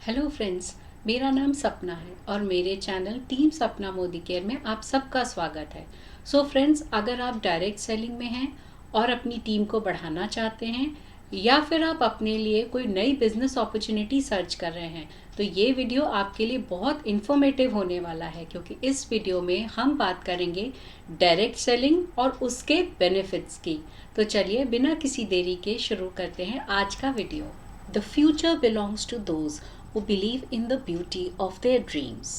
Hello friends, मेरा नाम सपना है और मेरे चैनल टीम सपना मोदी केयर में आप सबका स्वागत है। सो फ्रेंड्स, अगर आप डायरेक्ट सेलिंग में हैं और अपनी टीम को बढ़ाना चाहते हैं या फिर आप अपने लिए कोई नई बिजनेस अपॉर्चुनिटी सर्च कर रहे हैं तो ये वीडियो आपके लिए बहुत इन्फॉर्मेटिव होने वाला है, क्योंकि इस वीडियो में हम बात करेंगे डायरेक्ट सेलिंग और उसके बेनिफिट्स की। तो चलिए बिना किसी देरी के शुरू करते हैं आज का video. The future belongs to those who believe in the beauty of their dreams।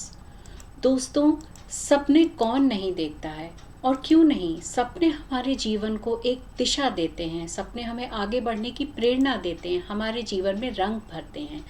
दोस्तों, सपने कौन नहीं देखता है, और क्यों नहीं। सपने हमारे जीवन को एक दिशा देते हैं, सपने हमें आगे बढ़ने की प्रेरणा देते हैं, हमारे जीवन में रंग भरते हैं।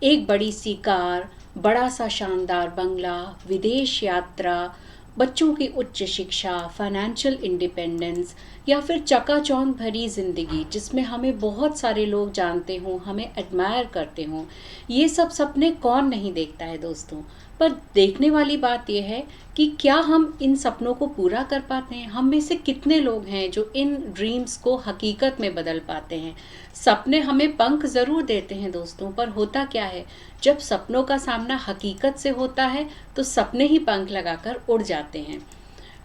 एक बड़ी सी कार, बड़ा सा शानदार बंगला, विदेश यात्रा, बच्चों की उच्च शिक्षा, फाइनेंशियल इंडिपेंडेंस या फिर चकाचौंध भरी ज़िंदगी जिसमें हमें बहुत सारे लोग जानते हों, हमें एडमायर करते हों, ये सब सपने कौन नहीं देखता है दोस्तों। पर देखने वाली बात यह है कि क्या हम इन सपनों को पूरा कर पाते हैं। हम में से कितने लोग हैं जो इन ड्रीम्स को हकीकत में बदल पाते हैं। सपने हमें पंख ज़रूर देते हैं दोस्तों, पर होता क्या है, जब सपनों का सामना हकीकत से होता है तो सपने ही पंख लगाकर उड़ जाते हैं।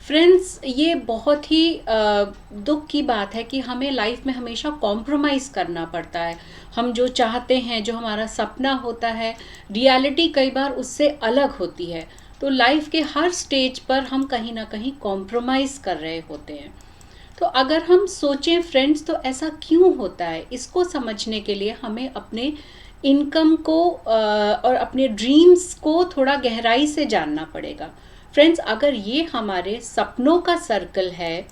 फ्रेंड्स, ये बहुत ही दुख की बात है कि हमें लाइफ में हमेशा कॉम्प्रोमाइज़ करना पड़ता है। हम जो चाहते हैं, जो हमारा सपना होता है, रियलिटी कई बार उससे अलग होती है। तो लाइफ के हर स्टेज पर हम कहीं ना कहीं कॉम्प्रोमाइज़ कर रहे होते हैं। तो अगर हम सोचें फ्रेंड्स, तो ऐसा क्यों होता है, इसको समझने के लिए हमें अपने इनकम को और अपने ड्रीम्स को थोड़ा गहराई से जानना पड़ेगा। फ्रेंड्स, अगर ये हमारे सपनों का सर्कल है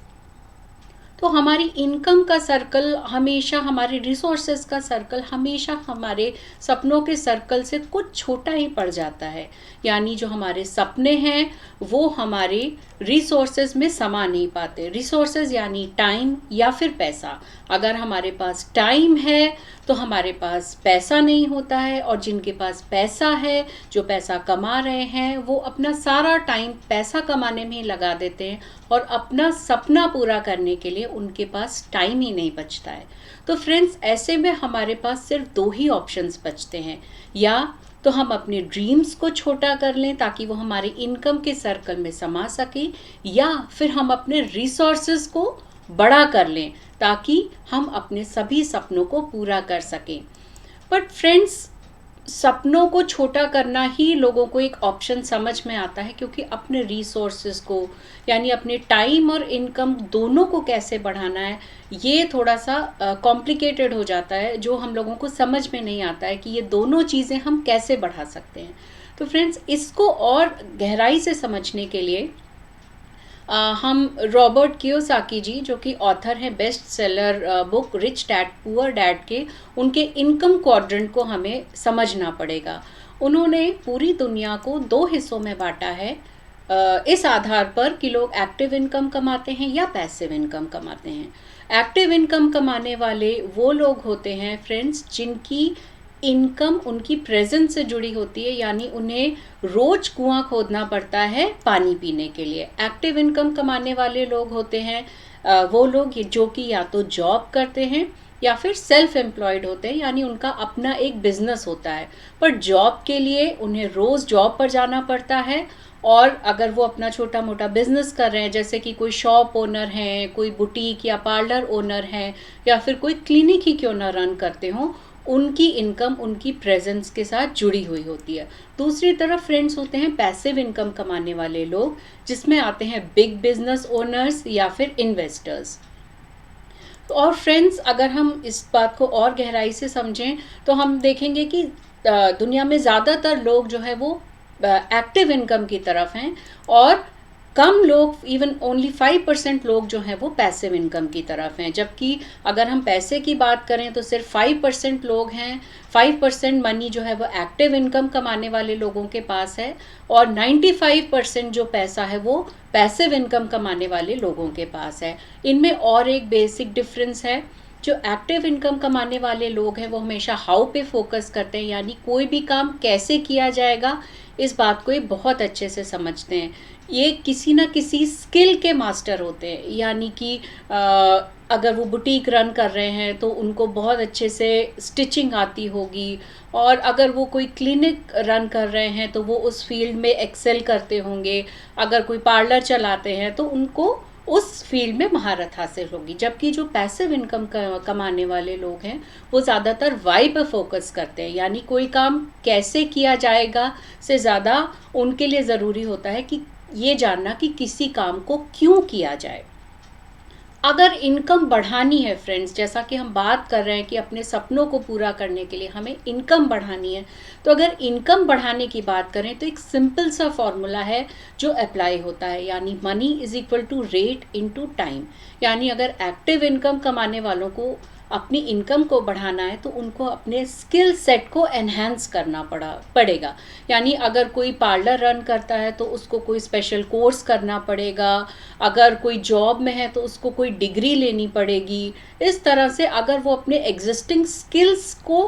तो हमारी इनकम का सर्कल हमेशा, हमारे रिसोर्सेज का सर्कल हमेशा हमारे सपनों के सर्कल से कुछ छोटा ही पड़ जाता है। यानी जो हमारे सपने हैं वो हमारे रिसोर्सेज में समा नहीं पाते। रिसोर्सेज यानी टाइम या फिर पैसा। अगर हमारे पास टाइम है तो हमारे पास पैसा नहीं होता है, और जिनके पास पैसा है, जो पैसा कमा रहे हैं, वो अपना सारा टाइम पैसा कमाने में ही लगा देते हैं और अपना सपना पूरा करने के लिए उनके पास टाइम ही नहीं बचता है। तो फ्रेंड्स, ऐसे में हमारे पास सिर्फ दो ही ऑप्शंस बचते हैं। या तो हम अपने ड्रीम्स को छोटा कर लें ताकि वो हमारे इनकम के सर्कल में समा सके, या फिर हम अपने रिसोर्सेज को बड़ा कर लें ताकि हम अपने सभी सपनों को पूरा कर सकें। बट फ्रेंड्स, सपनों को छोटा करना ही लोगों को एक ऑप्शन समझ में आता है, क्योंकि अपने रिसोर्सेज को यानी अपने टाइम और इनकम दोनों को कैसे बढ़ाना है, ये थोड़ा सा कॉम्प्लिकेटेड हो जाता है, जो हम लोगों को समझ में नहीं आता है कि ये दोनों चीज़ें हम कैसे बढ़ा सकते हैं। तो फ्रेंड्स, इसको और गहराई से समझने के लिए हम रॉबर्ट कियोसाकी जी, जो कि ऑथर हैं best seller book rich dad poor dad के, उनके इनकम क्वाड्रेंट को हमें समझना पड़ेगा। उन्होंने पूरी दुनिया को दो हिस्सों में बांटा है, इस आधार पर कि लोग एक्टिव इनकम कमाते हैं या पैसिव इनकम कमाते हैं। एक्टिव इनकम कमाने वाले वो लोग होते हैं फ्रेंड्स जिनकी इनकम उनकी प्रेजेंस से जुड़ी होती है, यानी उन्हें रोज कुआं खोदना पड़ता है पानी पीने के लिए। एक्टिव इनकम कमाने वाले लोग होते हैं वो लोग जो कि या तो जॉब करते हैं या फिर सेल्फ एम्प्लॉयड होते हैं, यानी उनका अपना एक बिजनेस होता है, पर जॉब के लिए उन्हें रोज जॉब पर जाना पड़ता है। और अगर वो अपना छोटा मोटा बिजनेस कर रहे हैं, जैसे कि कोई शॉप ओनर हैं, कोई बुटीक या पार्लर ओनर हैं, या फिर कोई क्लिनिक ही क्यों ना रन करते हों, उनकी इनकम उनकी प्रेजेंस के साथ जुड़ी हुई होती है। दूसरी तरफ फ्रेंड्स होते हैं पैसिव इनकम कमाने वाले लोग, जिसमें आते हैं बिग बिजनेस ओनर्स या फिर इन्वेस्टर्स। और फ्रेंड्स, अगर हम इस बात को और गहराई से समझें तो हम देखेंगे कि दुनिया में ज़्यादातर लोग जो है वो एक्टिव इनकम की तरफ हैं, और कम लोग, इवन ओनली 5% लोग जो हैं वो पैसिव इनकम की तरफ हैं। जबकि अगर हम पैसे की बात करें तो सिर्फ 5% लोग हैं, 5% मनी जो है वो एक्टिव इनकम कमाने वाले लोगों के पास है, और 95% जो पैसा है वो पैसिव इनकम कमाने वाले लोगों के पास है। इनमें और एक बेसिक डिफरेंस है जो एक्टिव इनकम कमाने वाले लोग हैं वो हमेशा हाउ पे फोकस करते हैं, यानी कोई भी काम कैसे किया जाएगा इस बात को ये बहुत अच्छे से समझते हैं। ये किसी ना किसी स्किल के मास्टर होते हैं, यानी कि अगर वो बुटीक रन कर रहे हैं तो उनको बहुत अच्छे से स्टिचिंग आती होगी, और अगर वो कोई क्लिनिक रन कर रहे हैं तो वो उस फील्ड में एक्सेल करते होंगे। अगर कोई पार्लर चलाते हैं तो उनको उस फील्ड में महारत हासिल होगी। जबकि जो पैसिव इनकम कमाने वाले लोग हैं वो ज़्यादातर वाई पर फोकस करते हैं, यानी कोई काम कैसे किया जाएगा से ज़्यादा उनके लिए ज़रूरी होता है कि ये जानना कि किसी काम को क्यों किया जाए। अगर इनकम बढ़ानी है फ्रेंड्स, जैसा कि हम बात कर रहे हैं कि अपने सपनों को पूरा करने के लिए हमें इनकम बढ़ानी है, तो अगर इनकम बढ़ाने की बात करें तो एक सिंपल सा फॉर्मूला है जो अप्लाई होता है, यानी money is equal to rate into time. यानी अगर एक्टिव इनकम कमाने वालों को अपनी इनकम को बढ़ाना है तो उनको अपने स्किल सेट को एनहांस करना पड़ेगा। यानी अगर कोई पार्लर रन करता है तो उसको कोई स्पेशल कोर्स करना पड़ेगा, अगर कोई जॉब में है तो उसको कोई डिग्री लेनी पड़ेगी। इस तरह से अगर वो अपने एग्जिस्टिंग स्किल्स को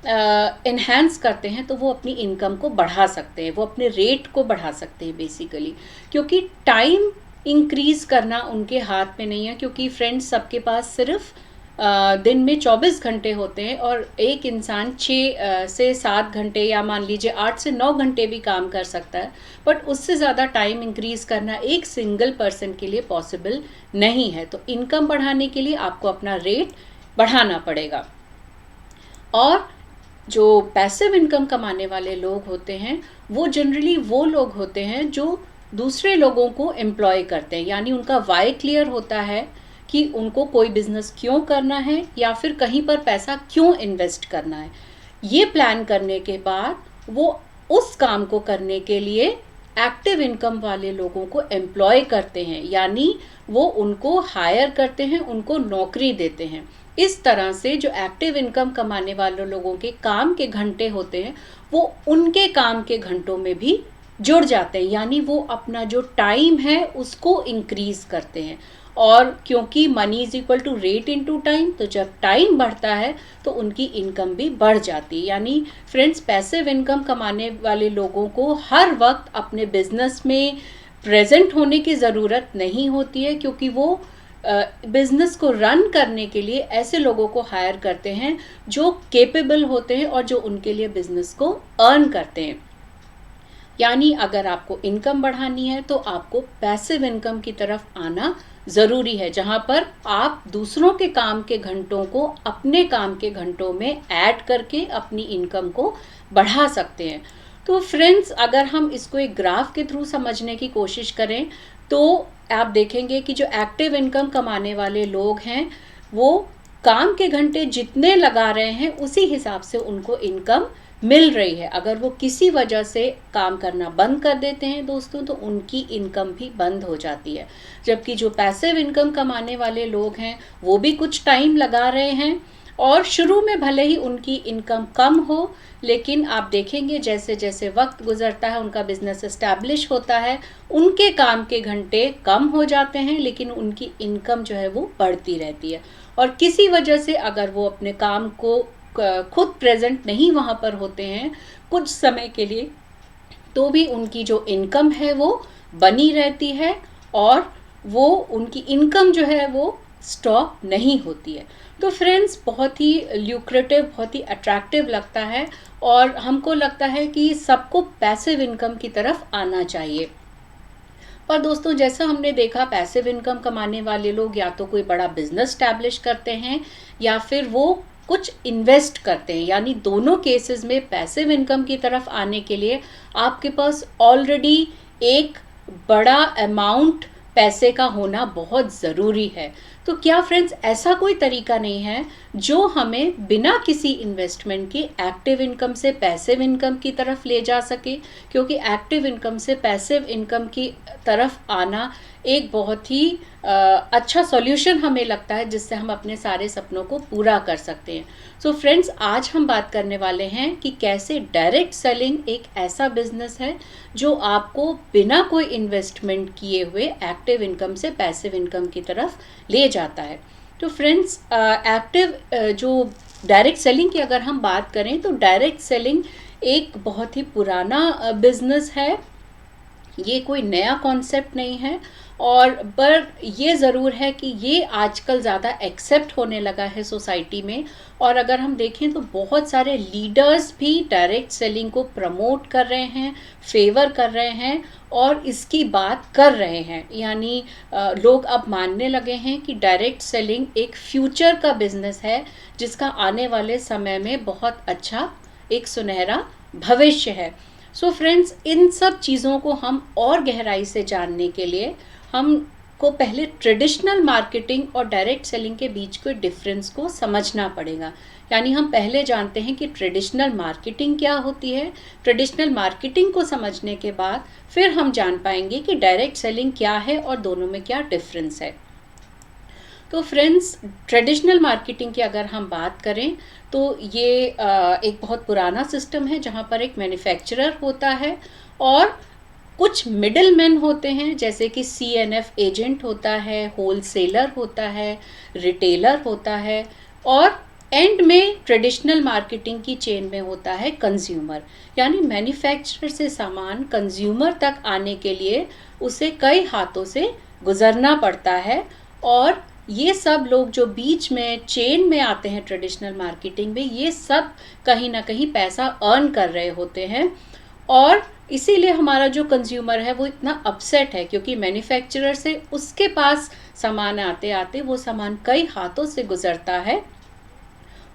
एनहांस करते हैं तो वो अपनी इनकम को बढ़ा सकते हैं, वो अपने रेट को बढ़ा सकते हैं बेसिकली। क्योंकि टाइम इंक्रीज करना उनके हाथ में नहीं है, क्योंकि फ्रेंड्स सबके पास सिर्फ दिन में 24 घंटे होते हैं और एक इंसान 6 से 7 घंटे या मान लीजिए 8 से 9 घंटे भी काम कर सकता है, बट उससे ज़्यादा टाइम इंक्रीज करना एक सिंगल पर्सन के लिए पॉसिबल नहीं है। तो इनकम बढ़ाने के लिए आपको अपना रेट बढ़ाना पड़ेगा। और जो पैसिव इनकम कमाने वाले लोग होते हैं वो जनरली वो लोग होते हैं जो दूसरे लोगों को एम्प्लॉय करते हैं, यानी उनका वाई क्लियर होता है कि उनको कोई बिजनेस क्यों करना है या फिर कहीं पर पैसा क्यों इन्वेस्ट करना है। ये प्लान करने के बाद वो उस काम को करने के लिए एक्टिव इनकम वाले लोगों को एम्प्लॉय करते हैं, यानी वो उनको हायर करते हैं, उनको नौकरी देते हैं। इस तरह से जो एक्टिव इनकम कमाने वाले लोगों के काम के घंटे होते हैं वो उनके काम के घंटों में भी जुड़ जाते हैं, यानी वो अपना जो टाइम है उसको इंक्रीज करते हैं। और क्योंकि money is equal to rate into time, तो जब टाइम बढ़ता है तो उनकी इनकम भी बढ़ जाती है। यानी फ्रेंड्स, पैसिव इनकम कमाने वाले लोगों को हर वक्त अपने बिजनेस में प्रेजेंट होने की ज़रूरत नहीं होती है, क्योंकि वो बिजनेस को रन करने के लिए ऐसे लोगों को हायर करते हैं जो केपेबल होते हैं और जो उनके लिए बिजनेस को अर्न करते हैं। यानी अगर आपको इनकम बढ़ानी है तो आपको पैसिव इनकम की तरफ आना ज़रूरी है, जहां पर आप दूसरों के काम के घंटों को अपने काम के घंटों में ऐड करके अपनी इनकम को बढ़ा सकते हैं। तो फ्रेंड्स, अगर हम इसको एक ग्राफ के थ्रू समझने की कोशिश करें तो आप देखेंगे कि जो एक्टिव इनकम कमाने वाले लोग हैं वो काम के घंटे जितने लगा रहे हैं उसी हिसाब से उनको इनकम मिल रही है। अगर वो किसी वजह से काम करना बंद कर देते हैं दोस्तों तो उनकी इनकम भी बंद हो जाती है। जबकि जो पैसिव इनकम कमाने वाले लोग हैं वो भी कुछ टाइम लगा रहे हैं और शुरू में भले ही उनकी इनकम कम हो, लेकिन आप देखेंगे जैसे जैसे वक्त गुजरता है उनका बिजनेस एस्टैब्लिश होता है, उनके काम के घंटे कम हो जाते हैं लेकिन उनकी इनकम जो है वो बढ़ती रहती है। और किसी वजह से अगर वो अपने काम को खुद प्रेजेंट नहीं वहाँ पर होते हैं कुछ समय के लिए, तो भी उनकी जो इनकम है वो बनी रहती है और वो उनकी इनकम जो है वो स्टॉप नहीं होती है। तो फ्रेंड्स, बहुत ही ल्यूक्रेटिव, बहुत ही अट्रैक्टिव लगता है और हमको लगता है कि सबको पैसिव इनकम की तरफ आना चाहिए। पर दोस्तों, जैसा हमने देखा, पैसिव इनकम कमाने वाले लोग या तो कोई बड़ा बिजनेस स्टैब्लिश करते हैं या फिर वो कुछ इन्वेस्ट करते हैं। यानी दोनों केसेस में पैसिव इनकम की तरफ आने के लिए आपके पास ऑलरेडी एक बड़ा अमाउंट पैसे का होना बहुत ज़रूरी है। तो क्या फ्रेंड्स, ऐसा कोई तरीका नहीं है जो हमें बिना किसी इन्वेस्टमेंट के एक्टिव इनकम से पैसिव इनकम की तरफ ले जा सके? क्योंकि एक्टिव इनकम से पैसिव इनकम की तरफ आना एक बहुत ही अच्छा सॉल्यूशन हमें लगता है जिससे हम अपने सारे सपनों को पूरा कर सकते हैं। सो फ्रेंड्स, आज हम बात करने वाले हैं कि कैसे डायरेक्ट सेलिंग एक ऐसा बिजनेस है जो आपको बिना कोई इन्वेस्टमेंट किए हुए एक्टिव इनकम से पैसिव इनकम की तरफ ले जाता है। तो फ्रेंड्स, एक्टिव जो डायरेक्ट सेलिंग की अगर हम बात करें तो डायरेक्ट सेलिंग एक बहुत ही पुराना बिजनेस है। ये कोई नया कॉन्सेप्ट नहीं है, और पर ये ज़रूर है कि ये आजकल ज़्यादा एक्सेप्ट होने लगा है सोसाइटी में। और अगर हम देखें तो बहुत सारे लीडर्स भी डायरेक्ट सेलिंग को प्रमोट कर रहे हैं, फेवर कर रहे हैं और इसकी बात कर रहे हैं। यानी लोग अब मानने लगे हैं कि डायरेक्ट सेलिंग एक फ्यूचर का बिजनेस है, जिसका आने वाले समय में बहुत अच्छा एक सुनहरा भविष्य है। सो फ्रेंड्स, इन सब चीज़ों को हम और गहराई से जानने के लिए हमको पहले ट्रेडिशनल मार्केटिंग और डायरेक्ट सेलिंग के बीच के डिफरेंस को समझना पड़ेगा। यानी हम पहले जानते हैं कि ट्रेडिशनल मार्केटिंग क्या होती है। ट्रेडिशनल मार्केटिंग को समझने के बाद फिर हम जान पाएंगे कि डायरेक्ट सेलिंग क्या है और दोनों में क्या डिफरेंस है। तो फ्रेंड्स, ट्रेडिशनल मार्केटिंग की अगर हम बात करें तो ये एक बहुत पुराना सिस्टम है, जहाँ पर एक मैन्युफैक्चरर होता है और कुछ मिडिल मैन होते हैं, जैसे कि CNF एजेंट होता है, होलसेलर होता है, रिटेलर होता है, और एंड में ट्रेडिशनल मार्केटिंग की चेन में होता है कंज्यूमर। यानी मैन्युफैक्चरर से सामान कंज्यूमर तक आने के लिए उसे कई हाथों से गुजरना पड़ता है, और ये सब लोग जो बीच में चेन में आते हैं ट्रेडिशनल मार्केटिंग में, ये सब कहीं ना कहीं पैसा अर्न कर रहे होते हैं। और इसीलिए हमारा जो कंज्यूमर है वो इतना अपसेट है, क्योंकि मैन्युफैक्चरर से उसके पास सामान आते आते वो सामान कई हाथों से गुजरता है,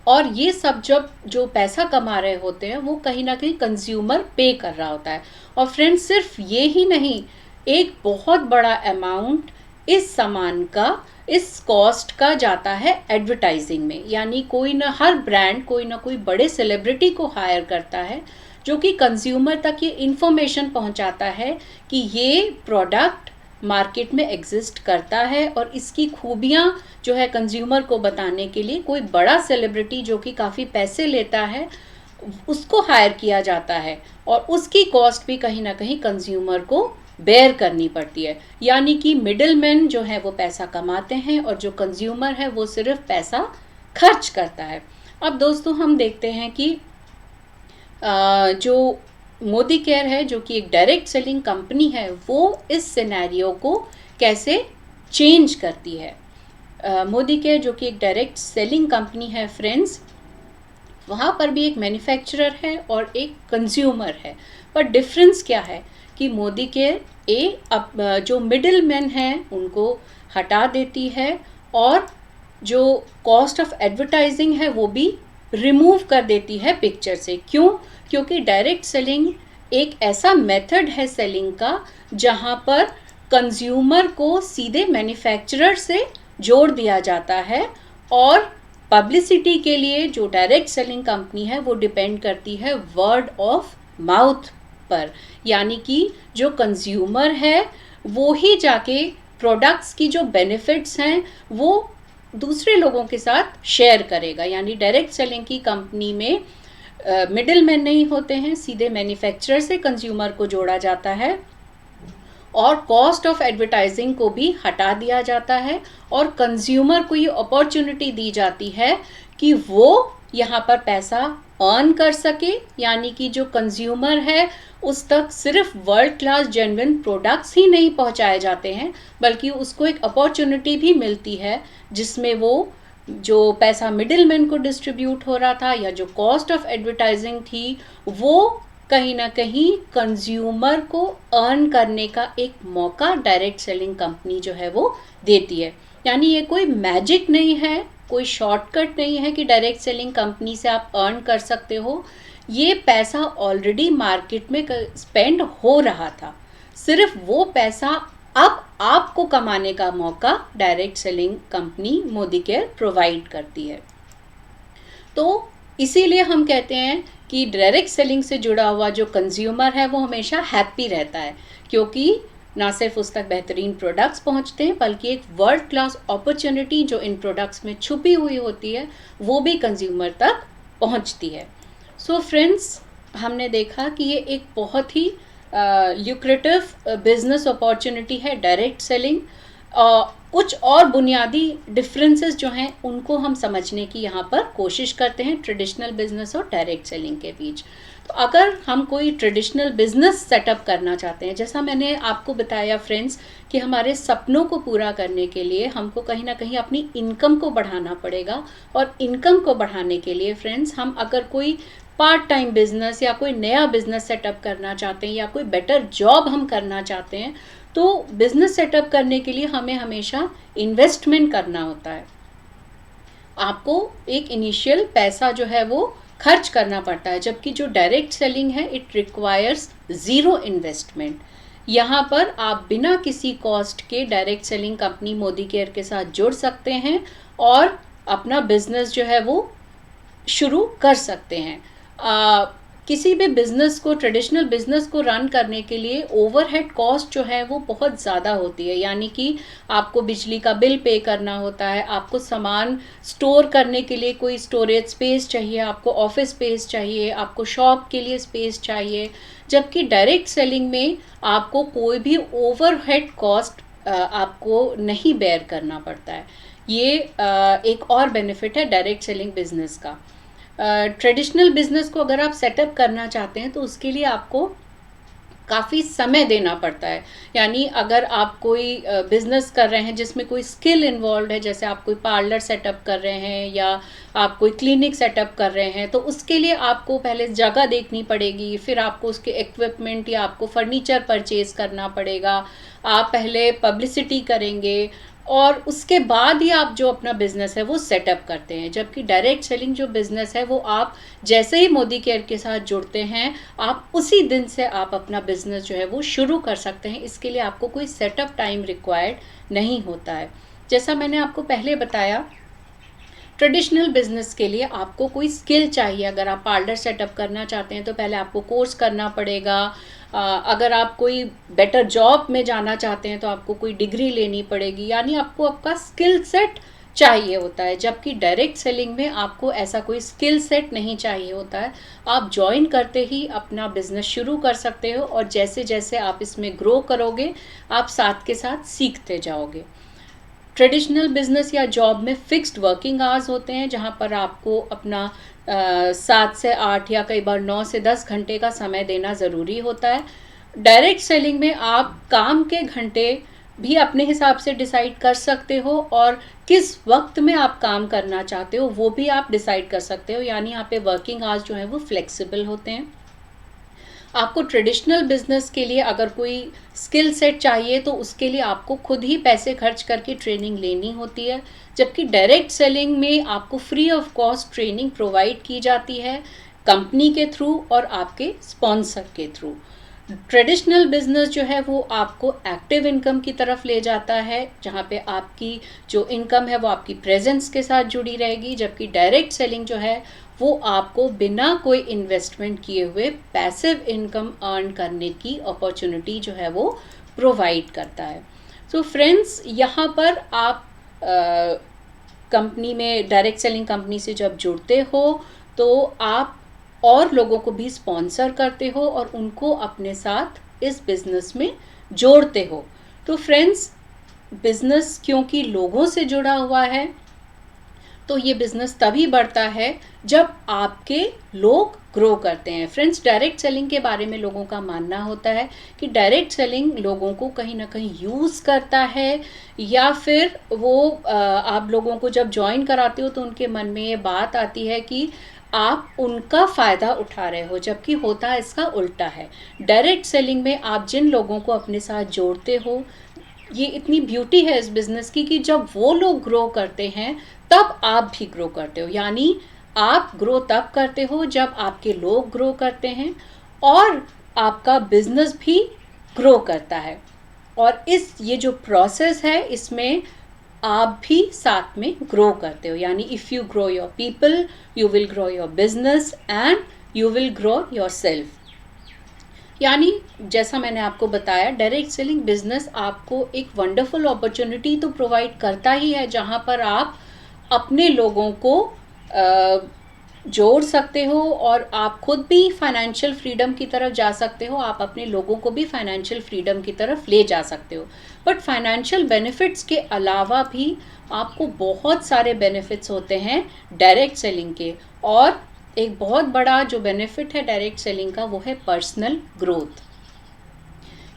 और ये सब जब जो पैसा कमा रहे होते हैं वो कहीं ना कहीं कंज्यूमर पे कर रहा होता है। और फ्रेंड्स, सिर्फ ये ही नहीं, एक बहुत बड़ा अमाउंट इस सामान का, इस कॉस्ट का जाता है एडवर्टाइजिंग में। यानी कोई ना, हर ब्रांड कोई ना कोई बड़े सेलिब्रिटी को हायर करता है, जो कि कंज्यूमर तक ये इन्फॉर्मेशन पहुंचाता है कि ये प्रोडक्ट मार्केट में एग्जिस्ट करता है, और इसकी खूबियां जो है कंज्यूमर को बताने के लिए कोई बड़ा सेलिब्रिटी जो कि काफ़ी पैसे लेता है, उसको हायर किया जाता है, और उसकी कॉस्ट भी कहीं ना कहीं कंज्यूमर को बेयर करनी पड़ती है। यानी कि मिडिल मैन जो है वो पैसा कमाते हैं, और जो कंज्यूमर है वो सिर्फ पैसा खर्च करता है। अब दोस्तों, हम देखते हैं कि जो मोदी केयर है, जो कि एक डायरेक्ट सेलिंग कंपनी है, वो इस सिनेरियो को कैसे चेंज करती है। मोदी केयर जो कि एक डायरेक्ट सेलिंग कंपनी है फ्रेंड्स, वहाँ पर भी एक मैन्युफैक्चरर है और एक कंज्यूमर है। पर डिफरेंस क्या है कि मोदी केयर जो मिडिल मैन हैं उनको हटा देती है, और जो कॉस्ट ऑफ एडवर्टाइजिंग है वो भी रिमूव कर देती है पिक्चर से। क्यों? क्योंकि डायरेक्ट सेलिंग एक ऐसा मेथड है सेलिंग का, जहाँ पर कंज्यूमर को सीधे मैन्युफैक्चरर से जोड़ दिया जाता है, और पब्लिसिटी के लिए जो डायरेक्ट सेलिंग कंपनी है वो डिपेंड करती है वर्ड ऑफ माउथ पर। यानी कि जो कंज्यूमर है वो ही जाके प्रोडक्ट्स की जो बेनिफिट्स हैं वो दूसरे लोगों के साथ शेयर करेगा। यानी डायरेक्ट सेलिंग की कंपनी में मिडिल मैन नहीं होते हैं, सीधे मैन्युफैक्चरर से कंज्यूमर को जोड़ा जाता है, और कॉस्ट ऑफ एडवर्टाइजिंग को भी हटा दिया जाता है, और कंज्यूमर को ये अपॉर्चुनिटी दी जाती है कि वो यहाँ पर पैसा अर्न कर सके। यानी कि जो कंज्यूमर है उस तक सिर्फ वर्ल्ड क्लास जेन्युइन प्रोडक्ट्स ही नहीं पहुँचाए जाते हैं, बल्कि उसको एक अपॉर्चुनिटी भी मिलती है, जिसमें वो जो पैसा मिडिल मैन को डिस्ट्रीब्यूट हो रहा था, या जो कॉस्ट ऑफ एडवर्टाइजिंग थी, वो कहीं ना कहीं कंज्यूमर को अर्न करने का एक मौका डायरेक्ट सेलिंग कंपनी जो है वो देती है। यानी ये कोई मैजिक नहीं है, कोई शॉर्टकट नहीं है कि डायरेक्ट सेलिंग कंपनी से आप अर्न कर सकते हो। ये पैसा ऑलरेडी मार्केट में स्पेंड हो रहा था, सिर्फ वो पैसा अब आपको कमाने का मौका direct selling company Modi care provide करती है। तो इसीलिए हम कहते हैं कि डायरेक्ट सेलिंग से जुड़ा हुआ जो कंज्यूमर है वो हमेशा हैप्पी रहता है, क्योंकि ना सिर्फ उस तक बेहतरीन प्रोडक्ट्स पहुंचते हैं, बल्कि एक वर्ल्ड क्लास अपॉर्चुनिटी जो इन प्रोडक्ट्स में छुपी हुई होती है वो भी कंज्यूमर तक पहुंचती है। सो फ्रेंड्स, हमने देखा कि ये एक बहुत ही ल्यूक्रेटिव बिजनेस अपॉर्चुनिटी है डायरेक्ट सेलिंग, कुछ और बुनियादी डिफरेंसेस जो हैं उनको हम समझने की यहाँ पर कोशिश करते हैं ट्रेडिशनल बिजनेस और डायरेक्ट सेलिंग के बीच। तो अगर हम कोई ट्रेडिशनल बिजनेस सेटअप करना चाहते हैं, जैसा मैंने आपको बताया फ्रेंड्स कि हमारे सपनों को पूरा करने के लिए हमको कहीं ना कहीं अपनी इनकम को बढ़ाना पड़ेगा, और इनकम को बढ़ाने के लिए फ्रेंड्स हम अगर कोई पार्ट टाइम बिजनेस या कोई नया बिजनेस सेटअप करना चाहते हैं या कोई बेटर जॉब हम करना चाहते हैं, तो बिजनेस सेटअप करने के लिए हमें हमेशा इन्वेस्टमेंट करना होता है। आपको एक इनिशियल पैसा जो है वो खर्च करना पड़ता है, जबकि जो डायरेक्ट सेलिंग है इट रिक्वायर्स ज़ीरो इन्वेस्टमेंट। यहाँ पर आप बिना किसी कॉस्ट के direct selling company Modi care के साथ जुड़ सकते हैं और अपना बिजनेस जो है वो शुरू कर सकते हैं। किसी भी बिजनेस को, ट्रेडिशनल बिजनेस को रन करने के लिए ओवरहेड कॉस्ट जो है वो बहुत ज़्यादा होती है, यानी कि आपको बिजली का बिल पे करना होता है, आपको सामान स्टोर करने के लिए कोई स्टोरेज स्पेस चाहिए, आपको ऑफिस स्पेस चाहिए, आपको शॉप के लिए स्पेस चाहिए। जबकि डायरेक्ट सेलिंग में आपको कोई भी ओवरहेड कॉस्ट आपको नहीं बेयर करना पड़ता है। ये एक और बेनिफिट है डायरेक्ट सेलिंग बिजनेस का। ट्रेडिशनल बिजनेस को अगर आप सेटअप करना चाहते हैं तो उसके लिए आपको काफ़ी समय देना पड़ता है। यानी अगर आप कोई बिजनेस कर रहे हैं जिसमें कोई स्किल इन्वॉल्व है, जैसे आप कोई पार्लर सेटअप कर रहे हैं या आप कोई क्लिनिक सेटअप कर रहे हैं, तो उसके लिए आपको पहले जगह देखनी पड़ेगी, फिर आपको उसके इक्विपमेंट या आपको फर्नीचर परचेज करना पड़ेगा, आप पहले पब्लिसिटी करेंगे और उसके बाद ही आप जो अपना बिजनेस है वो सेटअप करते हैं। जबकि डायरेक्ट सेलिंग जो बिजनेस है वो आप जैसे ही मोदी केयर के साथ जुड़ते हैं, आप उसी दिन से आप अपना बिजनेस जो है वो शुरू कर सकते हैं। इसके लिए आपको कोई सेटअप टाइम रिक्वायर्ड नहीं होता है। जैसा मैंने आपको पहले बताया, ट्रेडिशनल बिजनेस के लिए आपको कोई स्किल चाहिए। अगर आप पार्लर सेटअप करना चाहते हैं तो पहले आपको कोर्स करना पड़ेगा। अगर आप कोई बेटर जॉब में जाना चाहते हैं तो आपको कोई डिग्री लेनी पड़ेगी, यानी आपको आपका स्किल सेट चाहिए होता है। जबकि डायरेक्ट सेलिंग में आपको ऐसा कोई स्किल सेट नहीं चाहिए होता है। आप ज्वाइन करते ही अपना बिजनेस शुरू कर सकते हो और जैसे जैसे आप इसमें ग्रो करोगे आप साथ के साथ सीखते जाओगे। ट्रेडिशनल बिजनेस या जॉब में फिक्स्ड वर्किंग आवर्स होते हैं, जहां पर आपको अपना 7 से 8 या कई बार 9 से 10 घंटे का समय देना ज़रूरी होता है। डायरेक्ट सेलिंग में आप काम के घंटे भी अपने हिसाब से डिसाइड कर सकते हो और किस वक्त में आप काम करना चाहते हो वो भी आप डिसाइड कर सकते हो। यानी यहाँ पे वर्किंग आवर्स जो हैं वो फ्लेक्सिबल होते हैं। आपको ट्रेडिशनल बिजनेस के लिए अगर कोई स्किल सेट चाहिए तो उसके लिए आपको खुद ही पैसे खर्च करके ट्रेनिंग लेनी होती है। जबकि डायरेक्ट सेलिंग में आपको free of cost training provide की जाती है कंपनी के थ्रू और आपके स्पॉन्सर के थ्रू। ट्रेडिशनल बिजनेस जो है वो आपको एक्टिव इनकम की तरफ ले जाता है, जहाँ पे आपकी जो इनकम है वो आपकी प्रेजेंस के साथ जुड़ी रहेगी। जबकि डायरेक्ट सेलिंग जो है वो आपको बिना कोई इन्वेस्टमेंट किए हुए पैसिव इनकम अर्न करने की अपॉर्चुनिटी जो है वो प्रोवाइड करता है। सो फ्रेंड्स, यहाँ पर आप कंपनी में, डायरेक्ट सेलिंग कंपनी से जब जुड़ते हो तो आप और लोगों को भी स्पॉन्सर करते हो और उनको अपने साथ इस बिजनेस में जोड़ते हो। तो फ्रेंड्स, बिजनेस क्योंकि लोगों से जुड़ा हुआ है तो ये बिजनेस तभी बढ़ता है जब आपके लोग ग्रो करते हैं। फ्रेंड्स, डायरेक्ट सेलिंग के बारे में लोगों का मानना होता है कि डायरेक्ट सेलिंग लोगों को कहीं ना कहीं यूज़ करता है, या फिर वो आप लोगों को जब ज्वाइन कराते हो तो उनके मन में ये बात आती है कि आप उनका फ़ायदा उठा रहे हो, जबकि होता इसका उल्टा है। डायरेक्ट सेलिंग में आप जिन लोगों को अपने साथ जोड़ते हो, ये इतनी ब्यूटी है इस बिज़नेस की कि जब वो लोग ग्रो करते हैं तब आप भी ग्रो करते हो। यानी आप ग्रो तब करते हो जब आपके लोग ग्रो करते हैं और आपका बिजनेस भी ग्रो करता है। और ये जो प्रोसेस है इसमें आप भी साथ में ग्रो करते हो। यानी if you grow your people, you will grow your business and you will grow your self. यानी जैसा मैंने आपको बताया, डायरेक्ट सेलिंग बिजनेस आपको एक वंडरफुल अपॉर्चुनिटी तो प्रोवाइड करता ही है, जहाँ पर आप अपने लोगों को जोड़ सकते हो और आप खुद भी फाइनेंशियल फ्रीडम की तरफ जा सकते हो, आप अपने लोगों को भी फाइनेंशियल फ्रीडम की तरफ ले जा सकते हो। बट फाइनेंशियल बेनिफिट्स के अलावा भी आपको बहुत सारे बेनिफिट्स होते हैं डायरेक्ट सेलिंग के। और एक बहुत बड़ा जो बेनिफिट है डायरेक्ट सेलिंग का वो है पर्सनल ग्रोथ।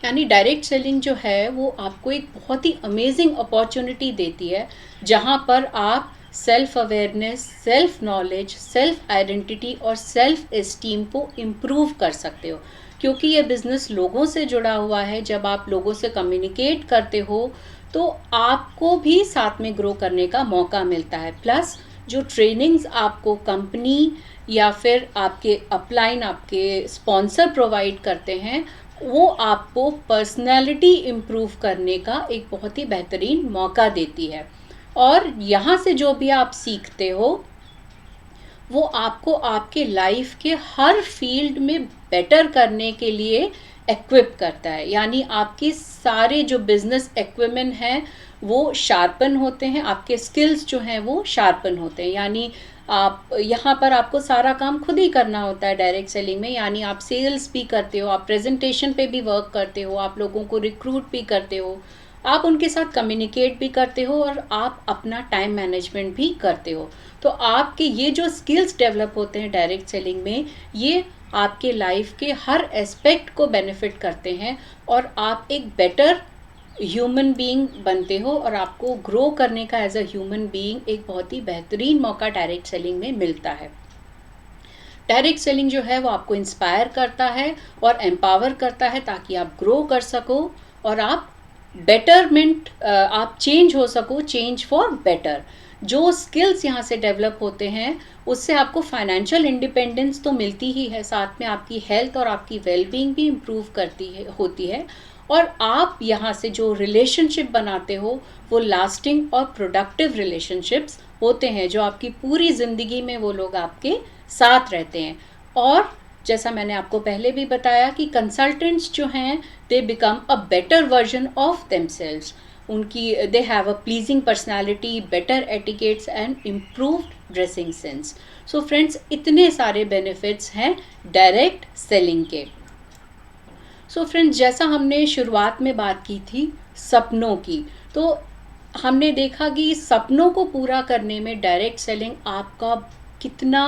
यानी डायरेक्ट सेलिंग जो है वो आपको एक बहुत ही अमेजिंग अपॉर्चुनिटी देती है, जहाँ पर आप self awareness, self knowledge, self identity और सेल्फ एस्टीम को इम्प्रूव कर सकते हो। क्योंकि ये बिज़नेस लोगों से जुड़ा हुआ है, जब आप लोगों से कम्युनिकेट करते हो तो आपको भी साथ में ग्रो करने का मौका मिलता है। प्लस जो ट्रेनिंग्स आपको कंपनी या फिर आपके अपलाइन, आपके स्पॉन्सर प्रोवाइड करते हैं, वो आपको पर्सनैलिटी इम्प्रूव करने का एक बहुत ही बेहतरीन मौका देती है। और यहाँ से जो भी आप सीखते हो वो आपको आपके लाइफ के हर फील्ड में बेटर करने के लिए इक्विप करता है। यानी आपके सारे जो बिजनेस इक्विपमेंट हैं वो शार्पन होते हैं, आपके स्किल्स जो हैं वो शार्पन होते हैं। यानी आप यहाँ पर आपको सारा काम खुद ही करना होता है डायरेक्ट सेलिंग में। यानी आप सेल्स भी करते हो, आप प्रेजेंटेशन पे भी वर्क करते हो, आप लोगों को रिक्रूट भी करते हो, आप उनके साथ कम्युनिकेट भी करते हो और आप अपना टाइम मैनेजमेंट भी करते हो। तो आपके ये जो स्किल्स डेवलप होते हैं डायरेक्ट सेलिंग में, ये आपके लाइफ के हर एस्पेक्ट को बेनिफिट करते हैं और आप एक बेटर ह्यूमन बीइंग बनते हो और आपको ग्रो करने का एज अ ह्यूमन बीइंग एक बहुत ही बेहतरीन मौका डायरेक्ट सेलिंग में मिलता है। डायरेक्ट सेलिंग जो है वो आपको इंस्पायर करता है और एम्पावर करता है ताकि आप ग्रो कर सको और आप बेटरमेंट, आप चेंज हो सको, चेंज फॉर बेटर। जो स्किल्स यहाँ से डेवलप होते हैं उससे आपको फाइनेंशियल इंडिपेंडेंस तो मिलती ही है, साथ में आपकी हेल्थ और आपकी वेलबींग भी इम्प्रूव होती है। और आप यहाँ से जो रिलेशनशिप बनाते हो वो लास्टिंग और प्रोडक्टिव रिलेशनशिप्स होते हैं, जो आपकी पूरी ज़िंदगी में वो लोग आपके साथ रहते हैं। और जैसा मैंने आपको पहले भी बताया कि कंसल्टेंट्स जो हैं they become a better version of themselves. उनकी they have a pleasing personality, better etiquettes and improved dressing sense. So friends, इतने सारे बेनिफिट्स हैं डायरेक्ट सेलिंग के। सो फ्रेंड्स, जैसा हमने शुरुआत में बात की थी सपनों की, तो हमने देखा कि सपनों को पूरा करने में डायरेक्ट सेलिंग आपका कितना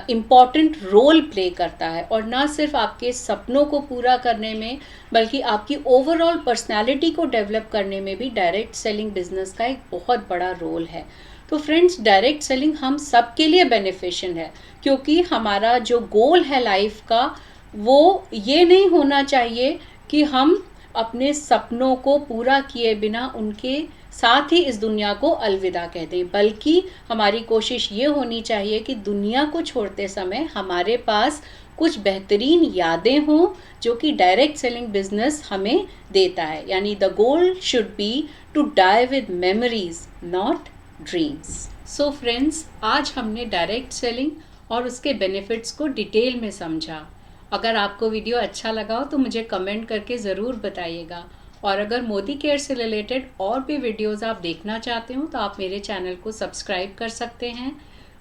इम्पॉर्टेंट रोल प्ले करता है। और ना सिर्फ आपके सपनों को पूरा करने में बल्कि आपकी ओवरऑल पर्सनालिटी को डेवलप करने में भी डायरेक्ट सेलिंग बिजनेस का एक बहुत बड़ा रोल है। तो फ्रेंड्स, डायरेक्ट सेलिंग हम सब के लिए बेनिफिशियल है, क्योंकि हमारा जो गोल है लाइफ का वो ये नहीं होना चाहिए कि हम अपने सपनों को पूरा किए बिना उनके साथ ही इस दुनिया को अलविदा कह दें, बल्कि हमारी कोशिश ये होनी चाहिए कि दुनिया को छोड़ते समय हमारे पास कुछ बेहतरीन यादें हों जो कि डायरेक्ट सेलिंग बिजनेस हमें देता है। यानी the goal should be to die with memories, not dreams. So friends, आज हमने डायरेक्ट सेलिंग और उसके बेनिफिट्स को डिटेल में समझा। अगर आपको वीडियो अच्छा लगा हो तो मुझे कमेंट करके ज़रूर बताइएगा। और अगर मोदी केयर से रिलेटेड और भी वीडियोस आप देखना चाहते हो तो आप मेरे चैनल को सब्सक्राइब कर सकते हैं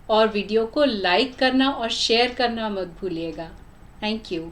और वीडियो को लाइक करना और शेयर करना मत भूलिएगा। Thank you.